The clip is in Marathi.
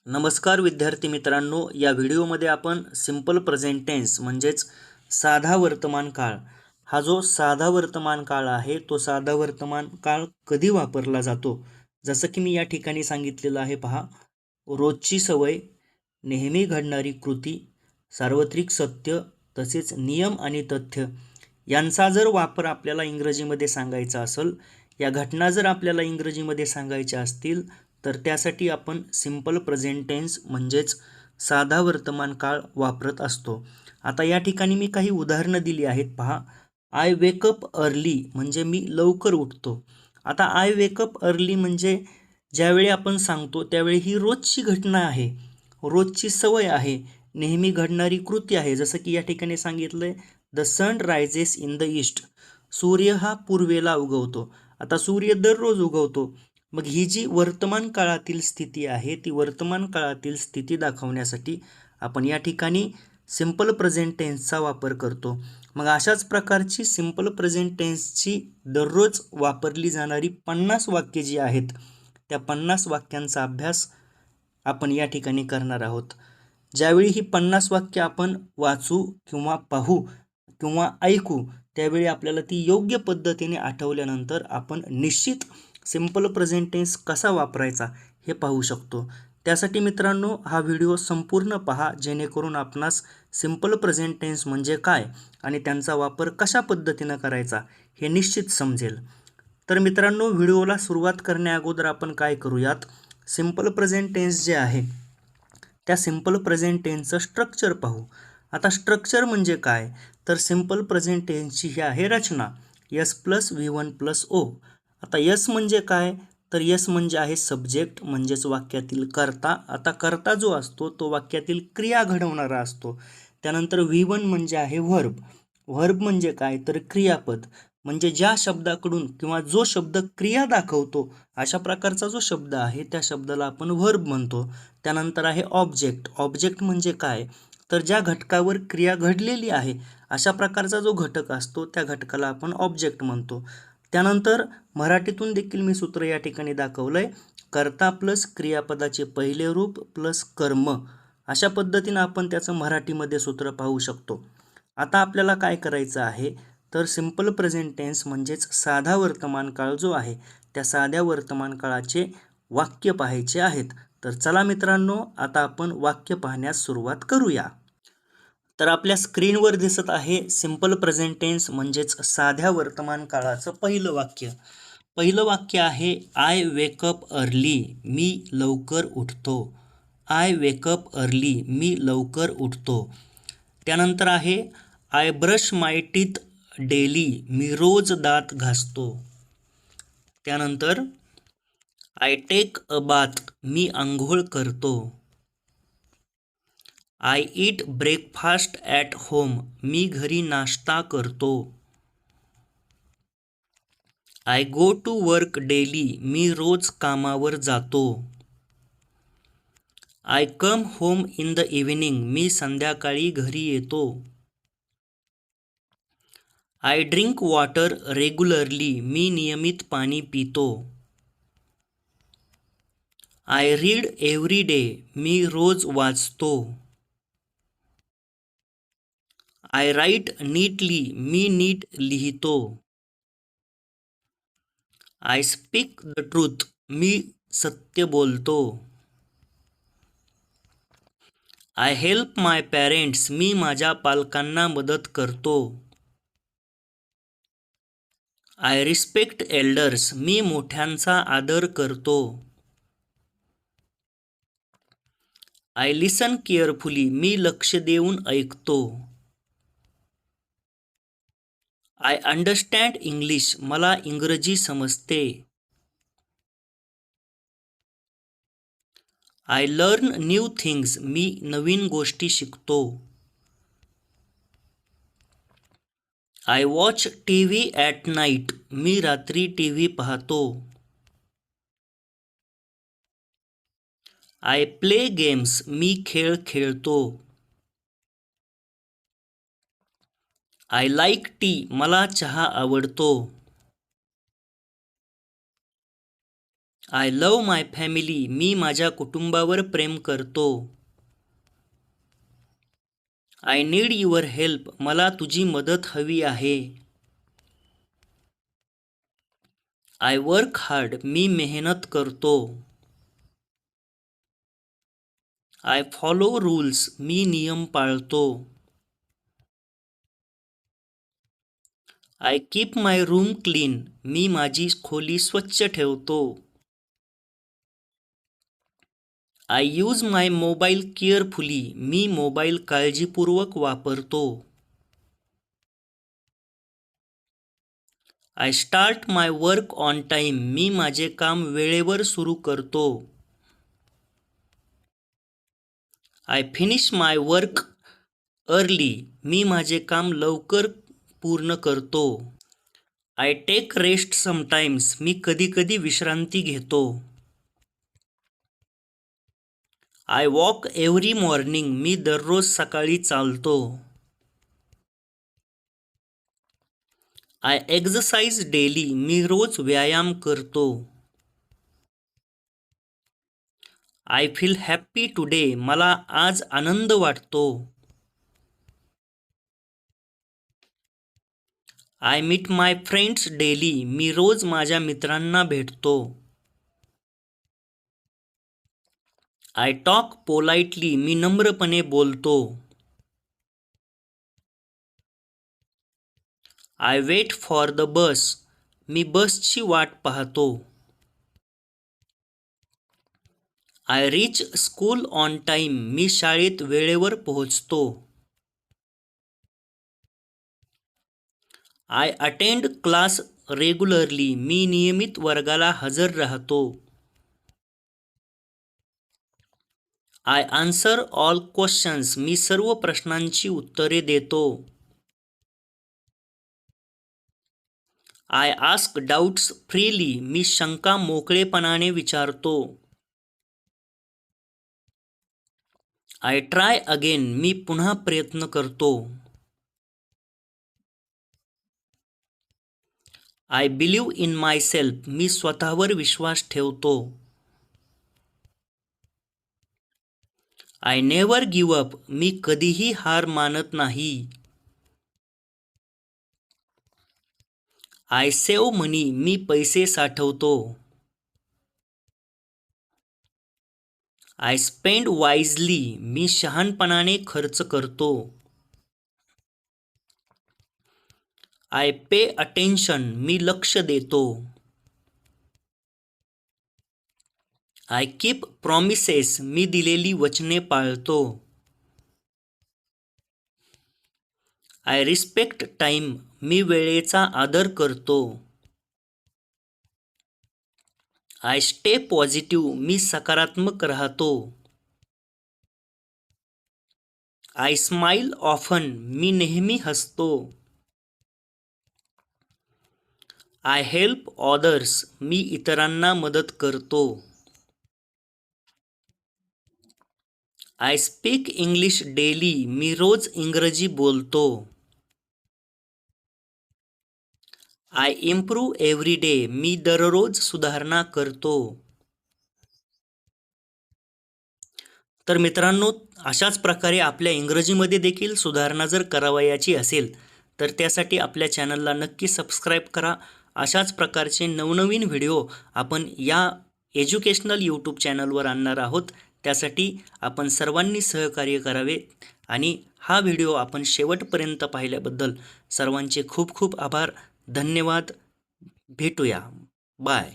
नमस्कार विद्यार्थी मित्रांनो, या व्हिडिओमध्ये आपण सिंपल प्रेझेंट टेन्स म्हणजेच साधा वर्तमान काळ हा जो साधा वर्तमान काळ आहे तो साधा वर्तमान काळ कधी वापरला जातो, जसं की मी या ठिकाणी सांगितलेलं आहे पहा. रोजची सवय, नेहमी घडणारी कृती, सार्वत्रिक सत्य तसेच नियम आणि तथ्य यांचा जर वापर आपल्याला इंग्रजीमध्ये सांगायचा असेल, या घटना जर आपल्याला इंग्रजीमध्ये सांगायच्या असतील तर त्यासाठी आपण सिंपल प्रेझेंट टेन्स म्हणजेच साधा वर्तमान काळ वापरत असतो. आता या ठिकाणी मी काही उदाहरणं दिली आहेत पहा. आय वेकअप अर्ली म्हणजे मी लवकर उठतो. आता आय वेकअप अर्ली म्हणजे ज्यावेळी आपण सांगतो त्यावेळी ही रोजची घटना आहे, रोजची सवय आहे, नेहमी घडणारी कृती आहे. जसं की या ठिकाणी सांगितलंय the sun rises in the east, सूर्य हा पूर्वेला उगवतो. आता सूर्य दररोज उगवतो. मग ही जी वर्तमान काळातील स्थिती आहे ती वर्तमान काळातील स्थिती दाखवण्यासाठी आपण या ठिकाणी सिंपल प्रेझेंट टेन्सचा वापर करतो. मग अशाच प्रकारची सिंपल प्रेझेंट टेन्सची दररोज वापरली जाणारी 50 वाक्ये जी आहेत त्या 50 वाक्यांचा अभ्यास आपण या ठिकाणी करणार आहोत. ज्यावेळी ही 50 वाक्य आपण वाचू किंवा पाहू किंवा ऐकू त्यावेळी आपल्याला ती योग्य पद्धतीने आठवल्यानंतर आपण निश्चित सिंपल प्रेझेंट टेन्स कसा वापरायचा हे पाहू शकतो. त्यासाठी मित्रांनो हा व्हिडिओ संपूर्ण पहा, जेणेकरून आपणास सिंपल प्रेझेंट टेन्स म्हणजे काय आणि त्यांचा वापर कशा पद्धतीनं करायचा हे निश्चित समजेल. तर मित्रांनो, व्हिडिओला सुरुवात करण्याअगोदर आपण काय करूयात, सिंपल प्रेझेंट टेन्स जे आहे त्या सिंपल प्रेझेंट टेन्सचं स्ट्रक्चर पाहू. आता स्ट्रक्चर म्हणजे काय, तर सिंपल प्रेझेंट टेन्सची ही आहे रचना S plus V one plus O. आता यस म्हणजे काय, तर यस म्हणजे आहे सब्जेक्ट म्हणजेच वाक्यातील कर्ता. आता कर्ता जो असतो तो वाक्यातील क्रिया घडवणारा असतो. त्यानंतर व्ही वन म्हणजे आहे व्हर्ब. व्हर्ब म्हणजे काय, तर क्रियापद म्हणजे ज्या शब्दाकडून किंवा जो शब्द क्रिया दाखवतो अशा प्रकारचा जो शब्द आहे त्या शब्दाला आपण व्हर्ब म्हणतो. त्यानंतर आहे ऑब्जेक्ट. ऑब्जेक्ट म्हणजे काय, तर ज्या घटकावर क्रिया घडलेली आहे अशा प्रकारचा जो घटक असतो त्या घटकाला आपण ऑब्जेक्ट म्हणतो. त्यानंतर मराठीतून देखील मी सूत्र या ठिकाणी दाखवलंय, कर्ता प्लस क्रियापदाचे पहिले रूप प्लस कर्म. अशा पद्धतीनं आपण त्याचं मराठीमध्ये सूत्र पाहू शकतो. आता आपल्याला काय करायचं आहे, तर सिंपल प्रेझेंट टेन्स म्हणजेच साधा वर्तमान काळ जो आहे त्या साध्या वर्तमान काळाचे वाक्य पाहायचे आहेत. तर चला मित्रांनो, आता आपण वाक्य पाहण्यास सुरुवात करूया. तर आपल्या स्क्रीनवर दिसत आहे सिंपल प्रेझेंट टेन्स म्हणजेच साध्या वर्तमान काळाचं पहिलं वाक्य. पहिलं वाक्य आहे आय वेकअप अर्ली, मी लवकर उठतो. आय वेकअप अर्ली, मी लवकर उठतो. त्यानंतर आहे I brush my teeth daily, मी रोज दात घासतो. त्यानंतर आय टेक अ बाथ, मी आंघोळ करतो. I eat breakfast at home, मी घरी नाश्ता करतो. I go to work daily, मी रोज कामावर जातो. I come home in the evening, मी संध्याकाळी घरी येतो. आय ड्रिंक वॉटर रेग्युलरली, मी नियमित पाणी पितो. आय रीड एव्हरी डे, मी रोज वाचतो. आय राईट नीटली, मी नीट लिहितो. आय स्पीक द ट्रूथ, मी सत्य बोलतो. आय हेल्प माय पॅरेंट्स, मी माझ्या पालकांना मदत करतो. आय रिस्पेक्ट एल्डर्स, मी मोठ्यांचा आदर करतो. आय लिसन केअरफुली, मी लक्ष देऊन ऐकतो. आय अंडरस्टँड इंग्लिश, मला इंग्रजी समजते. आय लर्न न्यू थिंग्स, मी नवीन गोष्टी शिकतो. I watch T V at night, मी रात्री टी व्ही पाहतो. आय प्ले गेम्स, मी खेळ खेळतो. आय लाईक टी, मला चहा आवडतो. आय लव्ह माय फॅमिली, मी माझ्या कुटुंबावर प्रेम करतो. आय नीड युअर हेल्प, मला तुझी मदत हवी आहे. आय वर्क हार्ड, मी मेहनत करतो. आय फॉलो रूल्स, मी नियम पाळतो. I keep my room clean, मी माझी खोली स्वच्छ ठेवतो. I use my mobile carefully, मी मोबाईल काळजीपूर्वक वापरतो. I start my work on time, मी माझे काम वेळेवर सुरू करतो. I finish my work early, मी माझे काम लवकर पूर्ण करतो. आय टेक रेस्ट समटाईम्स, मी कधी विश्रांती घेतो. आय वॉक एव्हरी मॉर्निंग, मी दररोज सकाळी चालतो. आय एक्झरसाइज डेली, मी रोज व्यायाम करतो. आय फील हॅप्पी टुडे, मला आज आनंद वाटतो. I meet my friends daily, मी रोज माझ्या मित्रांना भेटतो. आय टॉक पोलाइटली, मी नम्रपणे बोलतो. I wait for the bus, मी बसची वाट पाहतो. I reach school on time, मी शाळेत वेळेवर पोहोचतो. आय अटेंड क्लास रेग्युलरली, मी नियमित वर्गाला हजर राहतो. आय आन्सर ऑल क्वेश्चन्स, मी सर्व प्रश्नांची उत्तरे देतो. आय आस्क डाऊट्स फ्रीली, मी शंका मोकळेपणाने विचारतो. आय ट्राय अगेन, मी पुन्हा प्रयत्न करतो. I believe in myself, मी स्वतःवर विश्वास ठेवतो. आय नेव्हर गिव्ह अप, मी कधीही हार मानत नाही. आय सेव्ह मनी, मी पैसे साठवतो. आय स्पेंड वाईजली, मी शहाणपणाने खर्च करतो. आय पे अटेन्शन, मी लक्ष देतो. आय कीप प्रॉमिसेस, मी दिलेली वचने पाळतो. आय रिस्पेक्ट टाईम, मी वेळेचा आदर करतो. आय स्टे पॉझिटिव्ह, मी सकारात्मक राहतो. आय स्माईल ऑफन, मी नेहमी हसतो. आय हेल्प ऑदर्स, मी इतरांना मदत करतो. आय स्पीक इंग्लिश डेली, मी रोज इंग्रजी बोलतो. आय इम्प्रूव्ह एव्हरी डे, मी दररोज सुधारणा करतो. तर मित्रांनो, अशाच प्रकारे आपल्या इंग्रजीमध्ये देखील सुधारणा जर करावयाची असेल तर त्यासाठी आपल्या चॅनलला नक्की सबस्क्राईब करा. अशाच प्रकारचे नवनवीन व्हिडिओ आपण या एज्युकेशनल यूट्यूब चॅनलवर आणणार आहोत. त्यासाठी आपण सर्वांनी सहकार्य करावे आणि हा व्हिडिओ आपण शेवटपर्यंत पाहिल्याबद्दल सर्वांचे खूप खूप आभार. धन्यवाद. भेटूया. बाय.